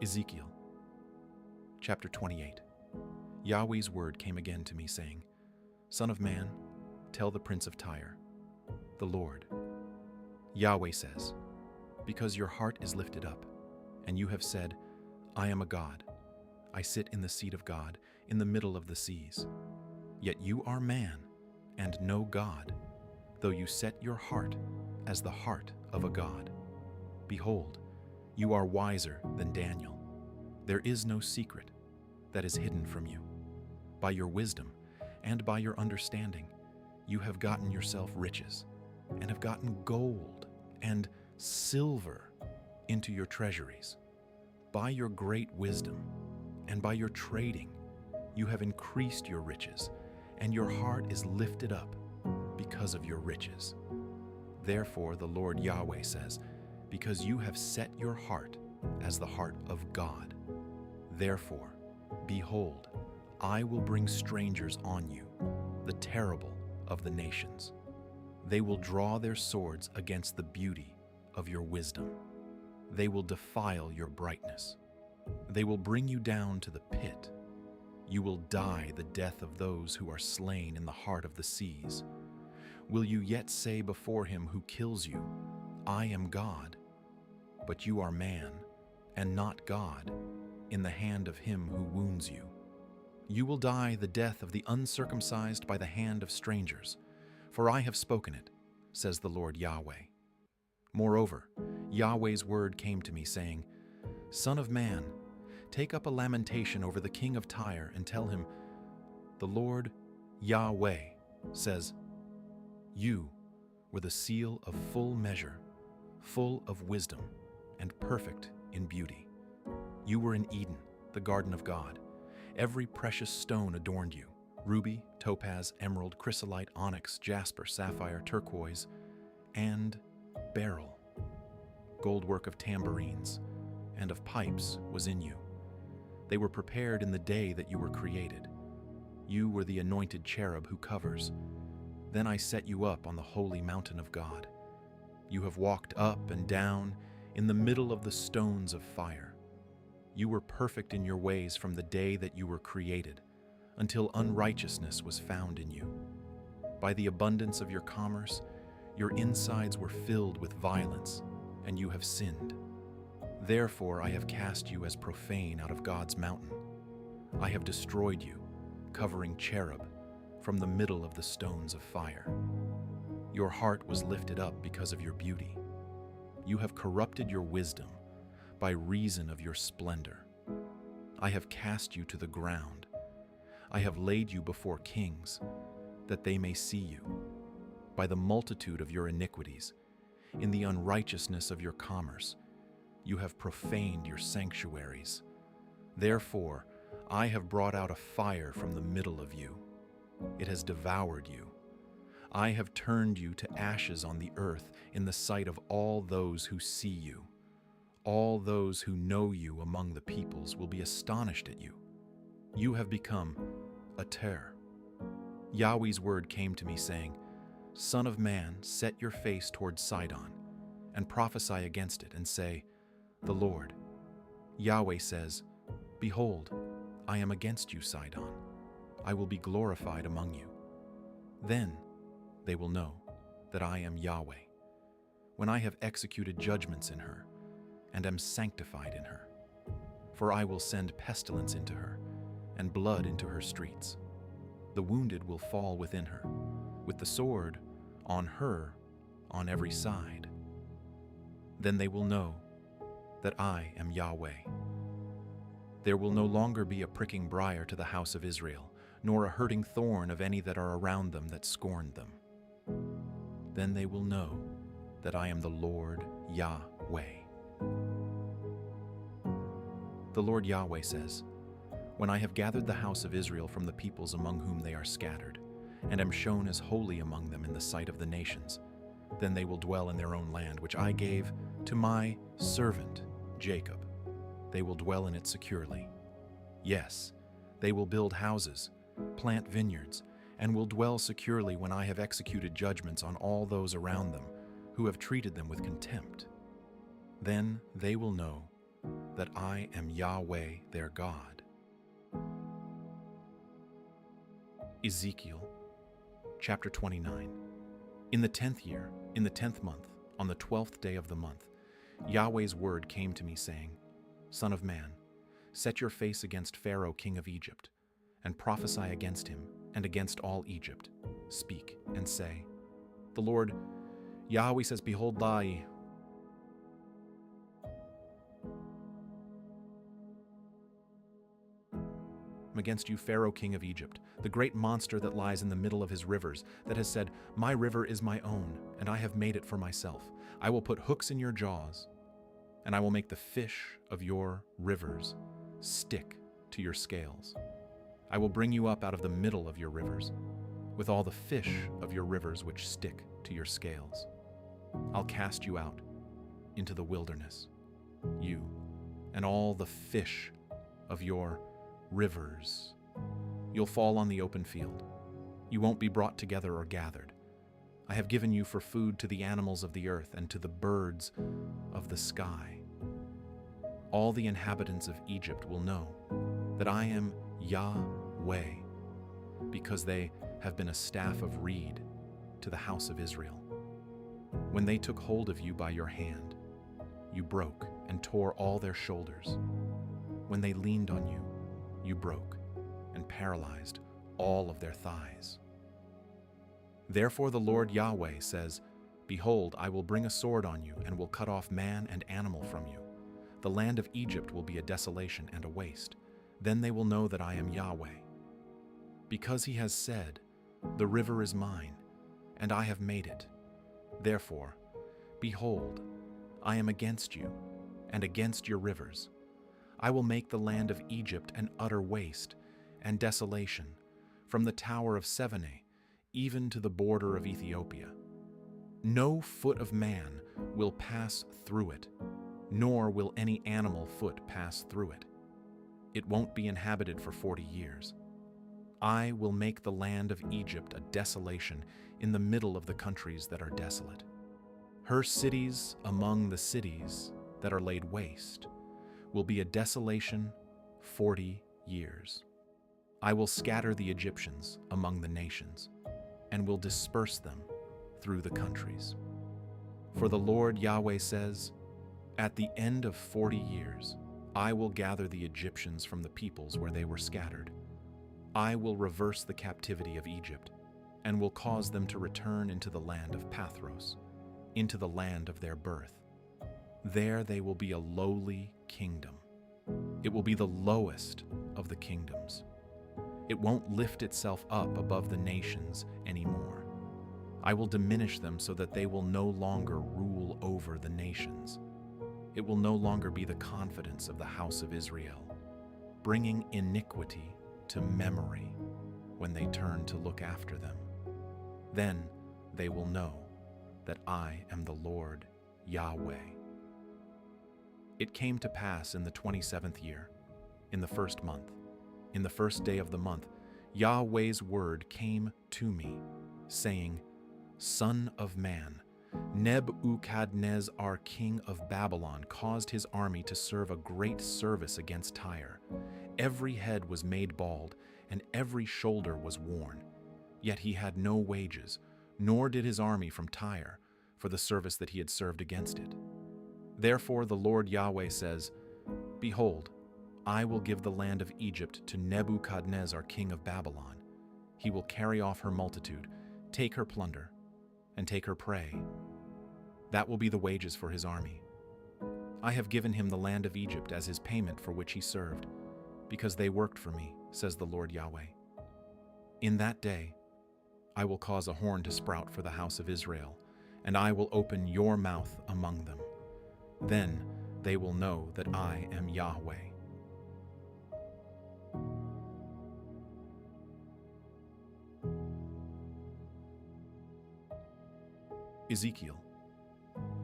Ezekiel Chapter 28. Yahweh's word came again to me, saying, Son of man, tell the prince of Tyre, the Lord, Yahweh says, because your heart is lifted up, and you have said, I am a God, I sit in the seat of God, in the middle of the seas. Yet you are man, and no God, though you set your heart as the heart of a God. Behold, you are wiser than Daniel. There is no secret that is hidden from you. By your wisdom and by your understanding, you have gotten yourself riches, and have gotten gold and silver into your treasuries. By your great wisdom and by your trading, you have increased your riches, and your heart is lifted up because of your riches. Therefore, the Lord Yahweh says, because you have set your heart as the heart of God, therefore, behold, I will bring strangers on you, the terrible of the nations. They will draw their swords against the beauty of your wisdom. They will defile your brightness. They will bring you down to the pit. You will die the death of those who are slain in the heart of the seas. Will you yet say before him who kills you, I am God? But you are man, and not God, in the hand of him who wounds you. You will die the death of the uncircumcised by the hand of strangers, for I have spoken it, says the Lord Yahweh. Moreover, Yahweh's word came to me, saying, Son of man, take up a lamentation over the king of Tyre, and tell him, the Lord Yahweh says, You were the seal of full measure, full of wisdom, and perfect in beauty. You were in Eden, the garden of God. Every precious stone adorned you: ruby, topaz, emerald, chrysolite, onyx, jasper, sapphire, turquoise, and beryl. Gold work of tambourines and of pipes was in you. They were prepared in the day that you were created. You were the anointed cherub who covers. Then I set you up on the holy mountain of God. You have walked up and down in the middle of the stones of fire. You were perfect in your ways from the day that you were created, until unrighteousness was found in you. By the abundance of your commerce, your insides were filled with violence, and you have sinned. Therefore I have cast you as profane out of God's mountain. I have destroyed you, covering cherub, from the middle of the stones of fire. Your heart was lifted up because of your beauty. You have corrupted your wisdom by reason of your splendor. I have cast you to the ground. I have laid you before kings, that they may see you. By the multitude of your iniquities, in the unrighteousness of your commerce, you have profaned your sanctuaries. Therefore, I have brought out a fire from the middle of you. It has devoured you. I have turned you to ashes on the earth in the sight of all those who see you. All those who know you among the peoples will be astonished at you. You have become a terror. Yahweh's word came to me, saying, Son of man, set your face toward Sidon, and prophesy against it, and say, The Lord, Yahweh says, Behold, I am against you, Sidon. I will be glorified among you. Then they will know that I am Yahweh, when I have executed judgments in her, and am sanctified in her. For I will send pestilence into her, and blood into her streets. The wounded will fall within her, with the sword on her on every side. Then they will know that I am Yahweh. There will no longer be a pricking briar to the house of Israel, nor a hurting thorn of any that are around them that scorned them. Then they will know that I am the Lord Yahweh. The Lord Yahweh says, When I have gathered the house of Israel from the peoples among whom they are scattered, and am shown as holy among them in the sight of the nations, then they will dwell in their own land, which I gave to my servant Jacob. They will dwell in it securely. Yes, they will build houses, plant vineyards, and will dwell securely when I have executed judgments on all those around them who have treated them with contempt. Then they will know that I am Yahweh their God. Ezekiel Chapter 29. In the 10th year, in the 10th month, on the 12th day of the month, Yahweh's word came to me, saying, Son of man, set your face against Pharaoh king of Egypt, and prophesy against him and against all Egypt. Speak and say, The Lord Yahweh says, Behold, I am against you, Pharaoh king of Egypt, the great monster that lies in the middle of his rivers, that has said, My river is my own, and I have made it for myself. I will put hooks in your jaws, and I will make the fish of your rivers stick to your scales. I will bring you up out of the middle of your rivers, with all the fish of your rivers which stick to your scales. I'll cast you out into the wilderness, you and all the fish of your rivers. You'll fall on the open field. You won't be brought together or gathered. I have given you for food to the animals of the earth and to the birds of the sky. All the inhabitants of Egypt will know that I am Yahweh, because they have been a staff of reed to the house of Israel. When they took hold of you by your hand, you broke and tore all their shoulders. When they leaned on you, you broke and paralyzed all of their thighs. Therefore the Lord Yahweh says, Behold, I will bring a sword on you and will cut off man and animal from you. The land of Egypt will be a desolation and a waste. Then they will know that I am Yahweh. Because he has said, The river is mine, and I have made it. Therefore, behold, I am against you, and against your rivers. I will make the land of Egypt an utter waste and desolation, from the tower of Sevene even to the border of Ethiopia. No foot of man will pass through it, nor will any animal foot pass through it. It won't be inhabited for 40 years. I will make the land of Egypt a desolation in the middle of the countries that are desolate. Her cities among the cities that are laid waste will be a desolation 40 years. I will scatter the Egyptians among the nations, and will disperse them through the countries. For the Lord Yahweh says, At the end of 40 years, I will gather the Egyptians from the peoples where they were scattered. I will reverse the captivity of Egypt, and will cause them to return into the land of Pathros, into the land of their birth. There they will be a lowly kingdom. It will be the lowest of the kingdoms. It won't lift itself up above the nations anymore. I will diminish them so that they will no longer rule over the nations. It will no longer be the confidence of the house of Israel, bringing iniquity to memory when they turn to look after them. Then they will know that I am the Lord Yahweh. It came to pass in the 27th year, in the 1st month, in the 1st day of the month, Yahweh's word came to me, saying, Son of man, Nebuchadnezzar, king of Babylon, caused his army to serve a great service against Tyre. Every head was made bald, and every shoulder was worn. Yet he had no wages, nor did his army from Tyre, for the service that he had served against it. Therefore the Lord Yahweh says, Behold, I will give the land of Egypt to Nebuchadnezzar, king of Babylon. He will carry off her multitude, take her plunder, and take her prey. That will be the wages for his army. I have given him the land of Egypt as his payment for which he served, because they worked for me, says the Lord Yahweh. In that day, I will cause a horn to sprout for the house of Israel, and I will open your mouth among them. Then they will know that I am Yahweh. Ezekiel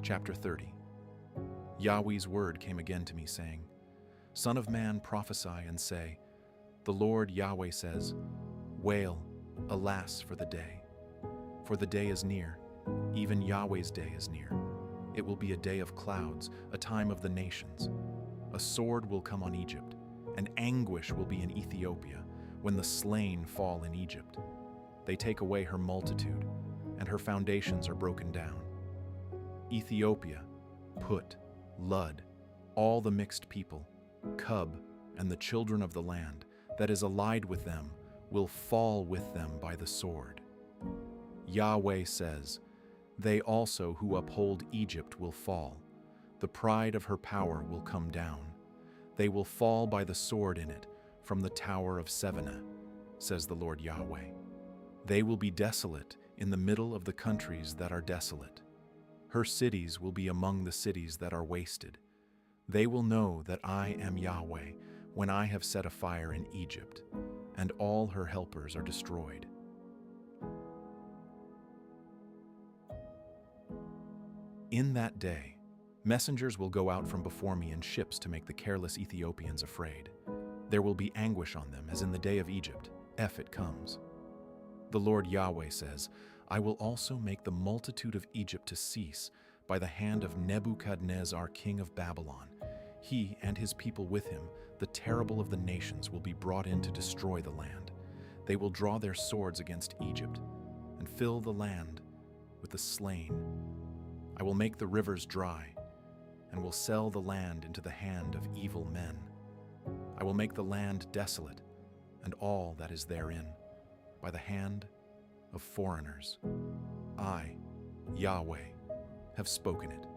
Chapter 30. Yahweh's word came again to me, saying, Son of man, prophesy and say, The Lord Yahweh says, Wail, alas for the day is near, even Yahweh's day is near. It will be a day of clouds, a time of the nations, A sword will come on Egypt, and anguish will be in Ethiopia when the slain fall in Egypt. They take away her multitude, and her foundations are broken down. Ethiopia, Put, Lud, all the mixed people, Cub, and the children of the land that is allied with them will fall with them by the sword. Yahweh says, they also who uphold Egypt will fall. The pride of her power will come down. They will fall by the sword in it from the tower of Sevenah, says the Lord Yahweh. They will be desolate in the middle of the countries that are desolate. Her cities will be among the cities that are wasted. They will know that I am Yahweh when I have set a fire in Egypt, and all her helpers are destroyed. In that day, messengers will go out from before me in ships to make the careless Ethiopians afraid. There will be anguish on them as in the day of Egypt, if it comes. The Lord Yahweh says, I will also make the multitude of Egypt to cease by the hand of Nebuchadnezzar, king of Babylon. He and his people with him, the terrible of the nations, will be brought in to destroy the land. They will draw their swords against Egypt and fill the land with the slain. I will make the rivers dry and will sell the land into the hand of evil men. I will make the land desolate and all that is therein by the hand of foreigners. I, Yahweh, have spoken it.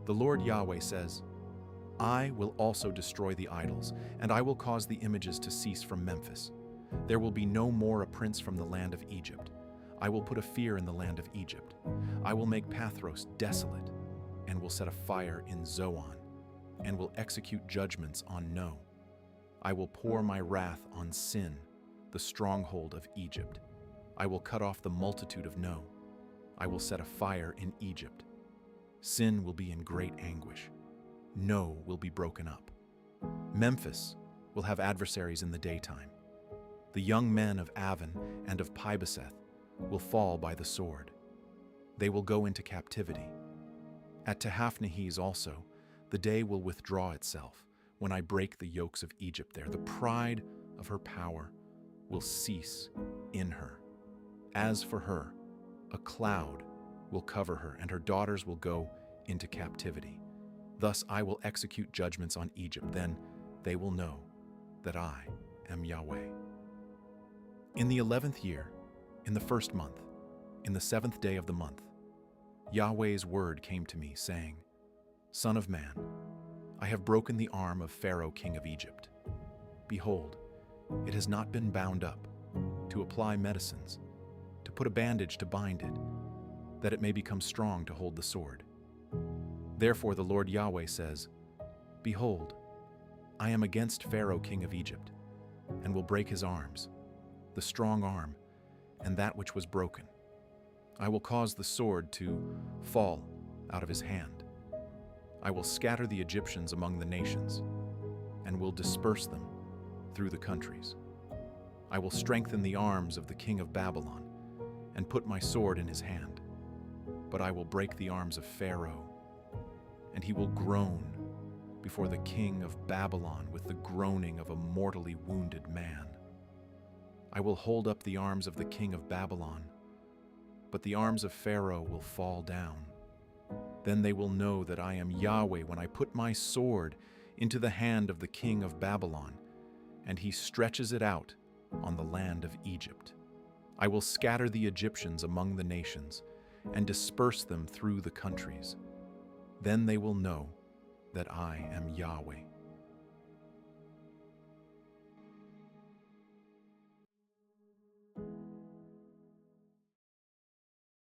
The Lord Yahweh says, I will also destroy the idols, and I will cause the images to cease from Memphis. There will be no more a prince from the land of Egypt. I will put a fear in the land of Egypt. I will make Pathros desolate, and will set a fire in Zoan, and will execute judgments on No. I will pour my wrath on Sin, the stronghold of Egypt. I will cut off the multitude of No. I will set a fire in Egypt. Sin will be in great anguish. No will be broken up. Memphis will have adversaries in the daytime. The young men of Aven and of Pibeseth will fall by the sword. They will go into captivity. At Tehaphnehes also, the day will withdraw itself when I break the yokes of Egypt there. The pride of her power will cease in her. As for her, a cloud will cover her, and her daughters will go into captivity. Thus I will execute judgments on Egypt. Then they will know that I am Yahweh. In the 11th year, in the 1st month, in the 7th day of the month, Yahweh's word came to me, saying, Son of man, I have broken the arm of Pharaoh king of Egypt. Behold, it has not been bound up, to apply medicines, to put a bandage to bind it, that it may become strong to hold the sword. Therefore the Lord Yahweh says, Behold, I am against Pharaoh king of Egypt, and will break his arms, the strong arm, and that which was broken. I will cause the sword to fall out of his hand. I will scatter the Egyptians among the nations, and will disperse them through the countries. I will strengthen the arms of the king of Babylon, and put my sword in his hand. But I will break the arms of Pharaoh, and he will groan before the king of Babylon with the groaning of a mortally wounded man. I will hold up the arms of the king of Babylon, but the arms of Pharaoh will fall down. Then they will know that I am Yahweh when I put my sword into the hand of the king of Babylon, and he stretches it out on the land of Egypt. I will scatter the Egyptians among the nations, and disperse them through the countries. Then they will know that I am Yahweh.